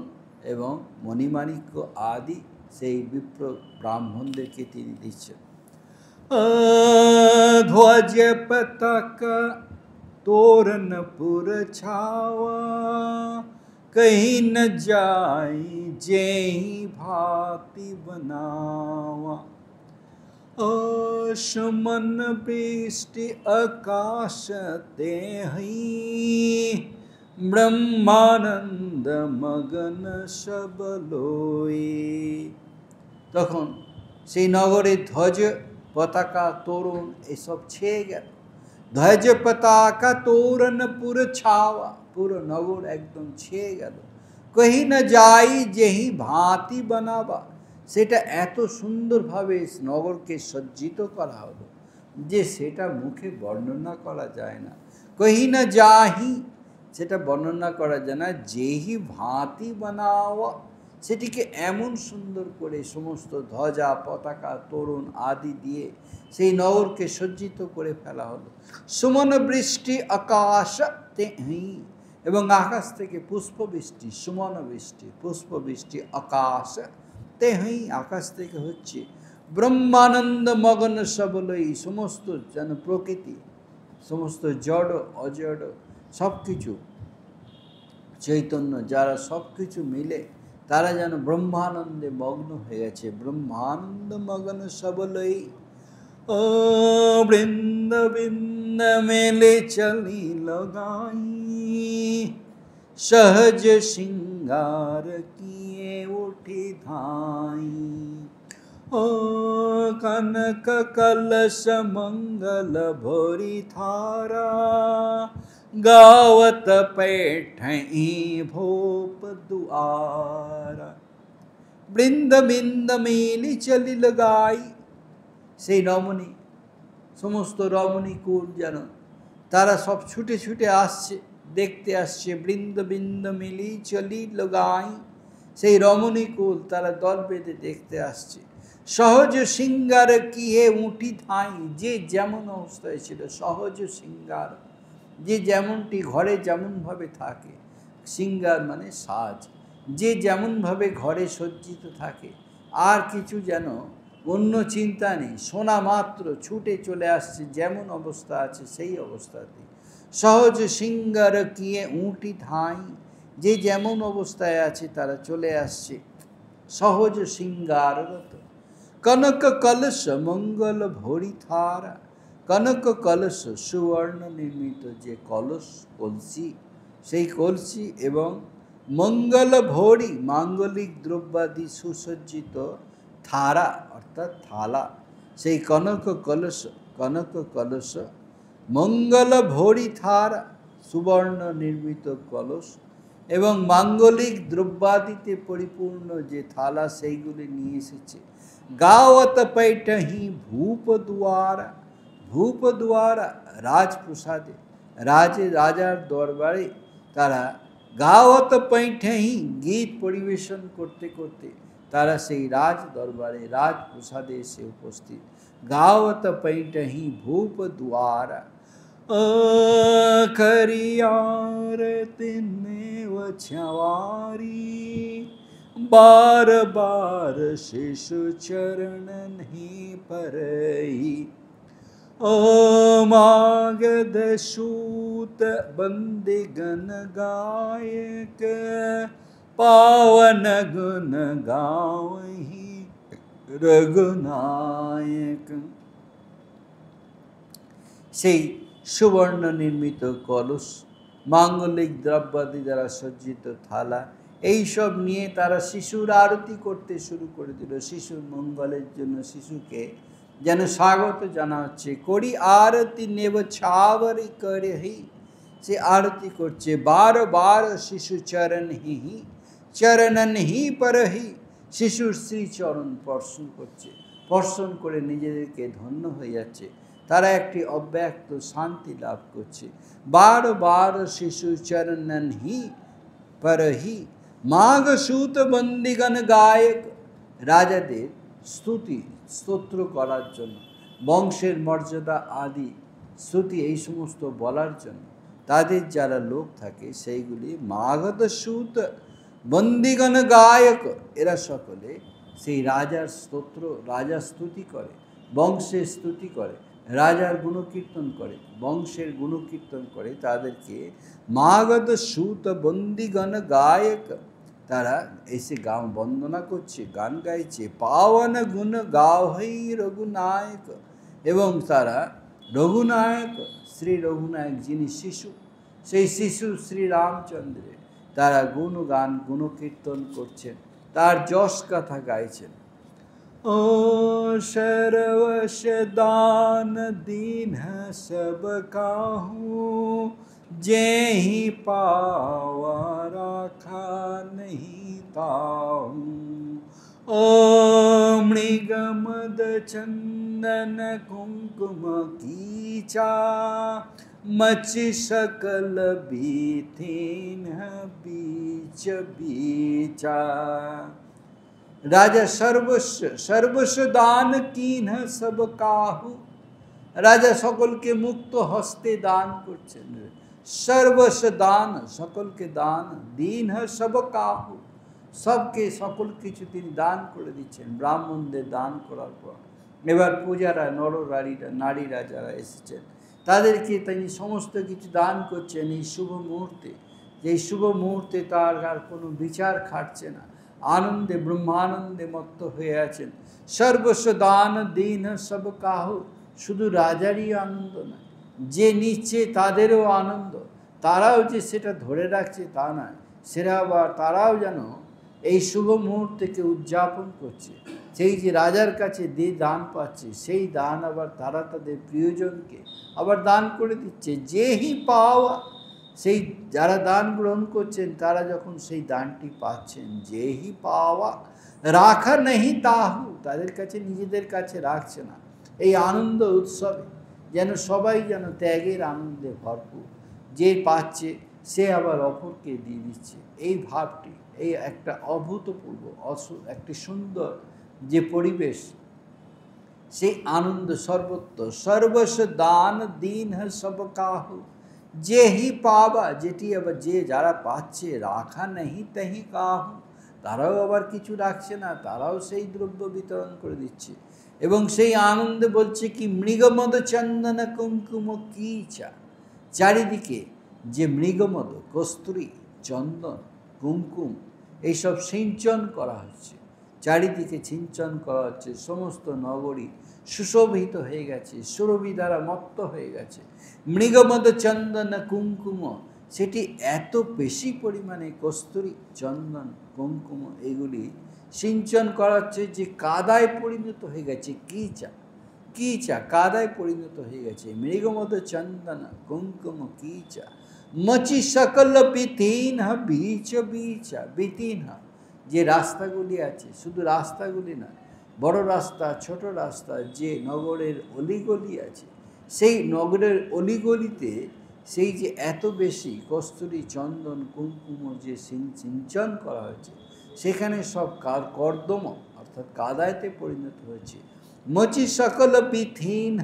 এবং মণিমাণিক্য आदि সেই বিপ্র ব্রাহ্মণদেরকে তিনি দিচ্ছেন ध्वज पताका तोरण पुर छावा कहीं न जाई जेहि भांति बनावा। असमन वृष्टि आकाश तेहि ব্রহ্মানন্দ মগন সব লয়ে। তখন সেই নগরের ধ্বজ পতাকা তোরণ এসব ছেয়ে গেল। ধ্বজ পতাকা তোরণ পুরো ছাওয়া, পুরো নগর একদম ছেয়ে গেল। কহি না যাই যেহি ভাঁতি বানাবা, সেটা এত সুন্দরভাবে নগরকে সজ্জিত করা হলো যে সেটা মুখে বর্ণনা করা যায় না। কহি না যাহি, সেটা বর্ণনা করা যায় না। যেহি ভাঁতি বানাওয়া, সেটিকে এমন সুন্দর করে সমস্ত ধ্বজা পতাকা তোরণ আদি দিয়ে সেই নগরকে সজ্জিত করে ফেলা হলো। সুমন বৃষ্টি আকাশ তেহি, এবং আকাশ থেকে পুষ্পবৃষ্টি, সুমন বৃষ্টি পুষ্পবৃষ্টি আকাশ তেহি, আকাশ থেকে হচ্ছে। ব্রহ্মানন্দ মগন সবলই, সমস্ত যেন প্রকৃতি, সমস্ত জড় অজড় সব কিছু চৈতন্য যারা সব কিছু মিলে তারা যেন ব্রহ্মানন্দে মগ্ন হয়ে গেছে। ব্রহ্মানন্দ মগন সবলই। ও বৃন্দ বৃন্দ মেলে চলি लगाई, सहज सिंगार किए उठी धाई। ओ कनक कलश मंगल भोरी थारा, गावत पैठई भोप दुआरा। বৃন্দ বৃন্দ মেলি চলি लगाई, সেই রমণী, সমস্ত রমণীকুল যেন তারা সব ছুটে ছুটে আসছে, দেখতে আসছে। বৃন্দ বৃন্দ মিলি চলি लगाई, সেই রমণীকুল তারা দল বেঁধে দেখতে আসছে। সহজ সিঙ্গার কিয়ে উঠি ধাই, যে যেমন অবস্থায় ছিল, সহজ সিঙ্গার, যে যেমনটি ঘরে যেমনভাবে থাকে, সিঙ্গার মানে সাজ, যে যেমনভাবে ঘরে সজ্জিত থাকে, আর কিছু যেন অন্য চিন্তা নেই, শোনা মাত্র ছুটে চলে আসছে, যেমন অবস্থা আছে সেই অবস্থাতে। সহজ সিঙ্গার কিয়ে উঠি ধাই, যে যেমন অবস্থায় আছে তারা চলে আসছে সহজ সিঙ্গাররত। কনক কলশ মঙ্গল ভরি থারা, কনক কলশ সুবর্ণ নির্মিত যে কলস কলসি, সেই কলসি এবং মঙ্গল ভরি মাঙ্গলিক দ্রব্যাদি সুসজ্জিত থারা অর্থাৎ থালা, সেই কনক কলস মঙ্গল ভরি থারা, সুবর্ণ নির্মিত কলস এবং মাঙ্গলিক দ্রব্যাদিতে পরিপূর্ণ যে থালা, সেইগুলি নিয়ে এসেছে। গাওয়াত पैठही ভূপ দুয়ারা, ভূপ দুয়ারা রাজপ্রসাদে, রাজার দরবারে তারা গাওয়াত पैठही গীত পরিবেশন করতে করতে তারা সেই রাজ দরবারে রাজপ্রসাদে এসে উপস্থিত। গাওয়াত पैठही ভূপ দুয়ারা। करियार तिन्ने वछवारी, बार बार शिशु चरण नहीं परही। ओ मागध सूत बंदिगन गायक, पावन गुण गावही रघुनायक। সেই সুবর্ণ নির্মিত কলস, মাঙ্গলিক দ্রব্যাদি দ্বারা সজ্জিত থালা, এই সব নিয়ে তারা শিশুর আরতি করতে শুরু করে দিল। শিশুর মঙ্গলের জন্য শিশুকে যেন স্বাগত জানা হচ্ছে। করি আরতি নেব ছাবরি করেহি, সে আরতি করছে। বার বার শিশু চরণ হি পরহি, শিশুর শ্রীচরণ স্পর্শন করছে, স্পর্শন করে নিজেদেরকে ধন্য হয়ে যাচ্ছে, তারা একটি অব্যক্ত শান্তি লাভ করছে। বার বার শিশু চরণ হি পরহি, মাঘ সুত বন্দিগণ গায়ক, রাজাদের স্তোত্র করার জন্য, বংশের মর্যাদা আদি স্তুতি এই সমস্ত বলার জন্য তাদের যারা লোক থাকে সেইগুলি মাগধ সুত বন্দিগণ গায়ক, এরা সকলে সেই রাজার স্তোত্র, রাজা স্তুতি করে, বংশের স্তুতি করে, রাজার গুণকীর্তন করে, বংশের গুণকীর্তন করে, তাদেরকে মাগধ সুত বন্দিগণ গায়ক, তারা এসে গান বন্দনা করছে, গান গাইছে, পাওয়ান গুণ গাও হই রঘুনায়ক, এবং তারা রঘুনায়ক, শ্রী রঘুনায়ক যিনি শিশু, সেই শিশু শ্রী রামচন্দ্রের তারা গুণগান গুণকীর্তন করছেন, তার যশ কথা গাইছেন। ओ सर्वश दान दीन सब काहूँ, जेहि पावा राखा नहीं ताहूँ। ओ मृगमद चंदन कुंकुम कीचा, मचि सकल बीथिन बीच बीचा। राजा सर्वस्व सर्वस्व दान कीन सब काहू, রাজা সকলকে মুক্ত হস্তে দান করছেন, সর্বস্ব দান, সকলকে দান, দীন সব কাহু, সবকে সকল কিছু তিনি দান করে দিচ্ছেন। ব্রাহ্মণদের দান করার পর এবার পূজারা নারীরা যারা এসেছেন তাদেরকে তিনি সমস্ত কিছু দান করছেন এই শুভ মুহূর্তে। এই শুভ মুহূর্তে তার আর কোনো বিচার খাটছে না, আনন্দে ব্রহ্মানন্দে মত্ত হয়ে আছেন। সর্বস্ব দান দীন সব কাহু, শুধু রাজারই আনন্দ নয়, যে নিচ্ছে তাদেরও আনন্দ, তারাও যে সেটা ধরে রাখছে তা নয়, সেটা আবার তারাও যেন এই শুভ মুহূর্তকে উদযাপন করছে। সেই যে রাজার কাছে দান পাচ্ছে, সেই দান আবার তারা তাদের প্রিয়জনকে আবার দান করে দিচ্ছে। যেহি পাওয়া, সেই যারা দান গ্রহণ করছেন তারা যখন সেই দানটি পাচ্ছেন, যেহি পাওয়া রাখা নেই তাহু, তাদের কাছে নিজেদের কাছে রাখছে না। এই আনন্দ উৎসবে যেন সবাই যেন ত্যাগের আনন্দে ভরপুর, যে পাচ্ছে সে আবার অপরকে দিয়ে দিচ্ছে। এই ভাবটি, এই একটা অভূতপূর্ব একটি সুন্দর যে পরিবেশ, সেই আনন্দ সর্বত্র। সর্বস্ব দান দীন সব কাহু, যেহি পাওয়া, যেটি আবার যে যারা পাচ্ছে, রাখা নেই তেহি কাহু, তারাও আবার কিছু রাখছে না, তারাও সেই দ্রব্য বিতরণ করে দিচ্ছে। এবং সেই আনন্দে বলছে কি, মৃগমদ চন্দন কুঙ্কুম কিচা, চারিদিকে যে মৃগমদ, কস্তুরী, চন্দন, কুমকুম এইসব সিঞ্চন করা হচ্ছে, চারিদিকে সিঞ্চন করা হচ্ছে। সমস্ত নগরী সুশোভিত হয়ে গেছে, সুরভি দ্বারা মত্ত হয়ে গেছে। মৃগমদ চন্দন কুমকুম, সেটি এত বেশি পরিমাণে কস্তুরী, চন্দন, কুমকুম এগুলি সিঞ্চন করা হচ্ছে যে কাদায় পরিণত হয়ে গেছে। কিচা কাদায় পরিণত হয়ে গেছে। মৃগমদ চন্দন কুমকুম কিচা, মচি সকল বিতিন বীচ বীচা, বিতিন যে রাস্তাগুলি আছে, শুধু রাস্তাগুলি না, বড় রাস্তা, ছোট রাস্তা, যে নগরের অলিগলি আছে, সেই নগরের অলিগলিতে সেই যে এত বেশি কস্তুরী, চন্দন, কুমকুম যে সিঞ্চন করা হয়েছে, সেখানে সব কর্দম অর্থাৎ কাদায়তে পরিণত হয়েছে। মচি সকল বিথিন,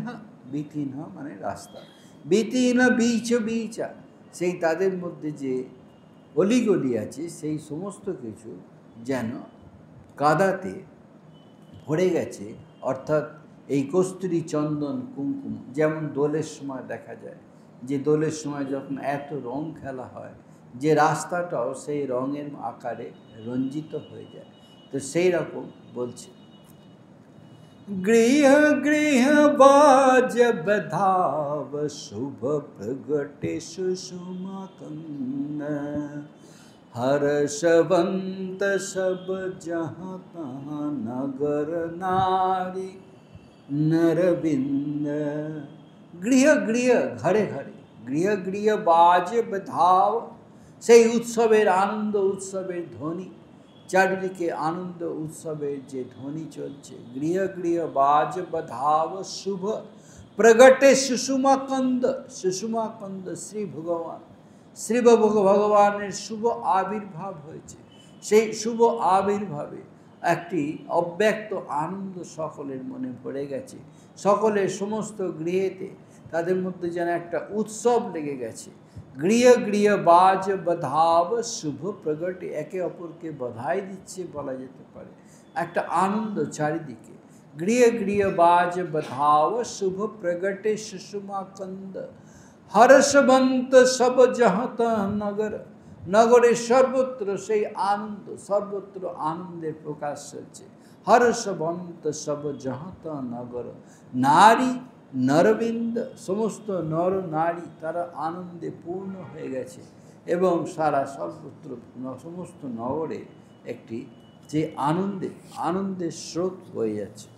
বিথিন মানে রাস্তা, বিথিন বীচ বীচা, সেই তাদের মধ্যে যে অলিগলি আছে সেই সমস্ত কিছু যেন কাদাতে ভরে গেছে। অর্থাৎ এই কস্তুরী, চন্দন, কুমকুম, যেমন দোলের সময় দেখা যায় যে দোলের সময় যখন এত রং খেলা হয়, যে রাস্তাটাও সেই রঙের আকারে রঞ্জিত হয়ে যায়। তো সেই রকম বলছে, গৃহ গৃহ বাজ বধাব, শুভ প্রগটে সুষুমা কন্দ, হর্ষবন্ত সব জहाँ तहाँ নগর নারী নরবিন্দ। গৃহ গৃহ, ঘরে ঘরে, গৃহ গৃহ বাজ বধাও, সেই উৎসবের আনন্দ, উৎসবের ধ্বনি, চারিদিকে আনন্দ উৎসবের যে ধ্বনি চলছে। গৃহ গৃহ বাজ বধাও, শুভ প্রগটে সুষুমাকন্দ, সুষুমাকন্দ শ্রী ভগবান, শ্রী ভগবানের শুভ আবির্ভাব হয়েছে। সেই শুভ আবির্ভাবে একটি অব্যক্ত আনন্দ সকলের মনে ভরে গেছে। সকলের সমস্ত গৃহেতে তাদের মধ্যে যেন একটা উৎসব লেগে গেছে। গৃহ গৃহ বাজ বধাব, শুভ প্রগটে, একে অপরকে বধাই দিচ্ছে বলা যেতে পারে। একটা আনন্দ চারিদিকে, गृह गृह बाज बधाव शुभ प्रगटे सुषमा कंद हर्षवंत सब जहत नगर नगरे सर्वत्र से आनंद सर्वत्र आनंदे प्रकाश হচ্ছে हर्षवंत सब जहत नगर नारी नरविंद समस्त नर नारी तारा आनंदे पूर्ण হয়ে গেছে এবং সারা সর্বত্র সমস্ত নগরে একটি যে আনন্দের স্রোত বয়ে যাচ্ছে।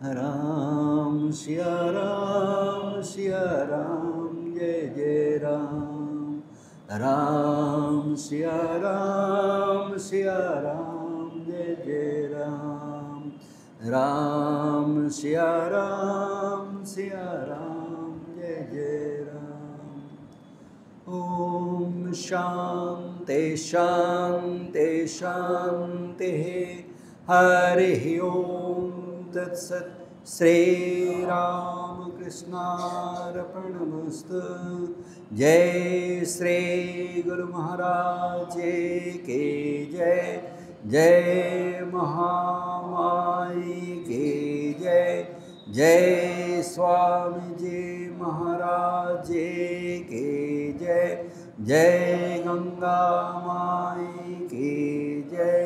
राम सिया राम जय जय राम राम सिया राम जय जय राम राम सिया राम जय जय राम। ओम शांति शांति शांति हरि ओम तत्सत्। श्री राम कृष्णार्पणमस्तु। जय श्री गुरु महाराज की जय। जय महामाई की जय। जय स्वामी जी महाराज की जय। जय गंगा माई की जय।